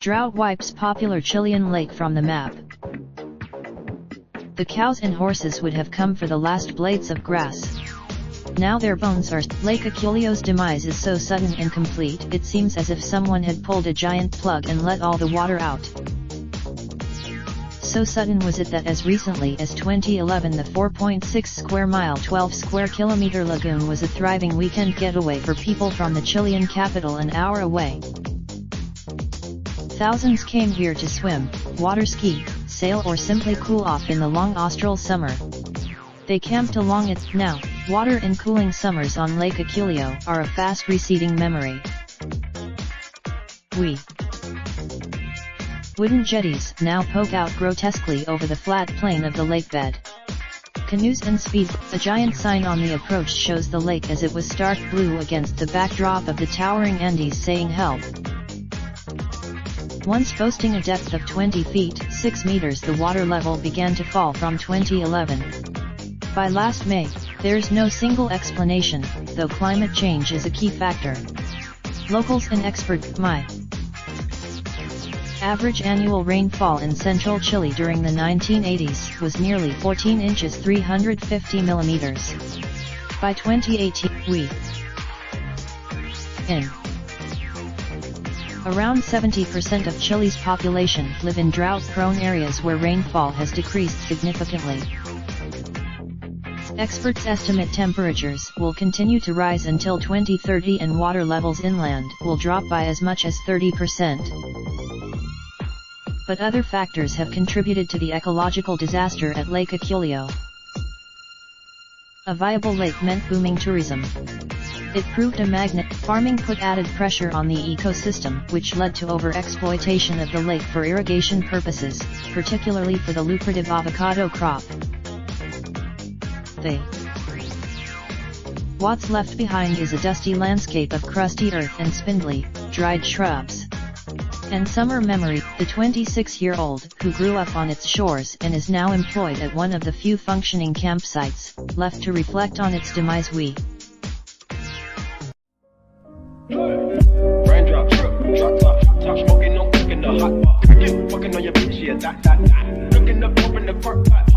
Drought wipes popular Chilean lake from the map. The cows and horses would have come for the last blades of grass. Now their bones are. Lake Aculio's demise is so sudden and complete, it seems as if someone had pulled a giant plug and let all the water out. So sudden was it that as recently as 2011 the 4.6 square mile 12 square kilometer lagoon was a thriving weekend getaway for people from the Chilean capital an hour away. Thousands came here to swim, water ski, sail or simply cool off in the long austral summer. They camped along it. Now, water and cooling summers on Lake Aculio are a fast receding memory. Wooden jetties now poke out grotesquely over the flat plain of the lake bed. Canoes and speed. A giant sign on the approach shows the lake as it was stark blue against the backdrop of the towering Andes saying help. Once boasting a depth of 20 feet, 6 meters, the water level began to fall from 2011. By last May, there's no single explanation, though climate change is a key factor. Locals and experts. Average annual rainfall in central Chile during the 1980s was nearly 14 inches 350 millimeters. By 2018, around 70% of Chile's population live in drought-prone areas where rainfall has decreased significantly. Experts estimate temperatures will continue to rise until 2030 and water levels inland will drop by as much as 30%. But other factors have contributed to the ecological disaster at Lake Aculio. A viable lake meant booming tourism. It proved a magnet. Farming put added pressure on the ecosystem, which led to overexploitation of the lake for irrigation purposes, particularly for the lucrative avocado crop. What's left behind is a dusty landscape of crusty earth and spindly, dried shrubs. And summer memory, the 26-year-old, who grew up on its shores and is now employed at one of the few functioning campsites, left to reflect on its demise. Raindrop, drop top smoking, no cooking the hot pot. Fucking on your bitch, yeah, that. Looking up, open the park, pot.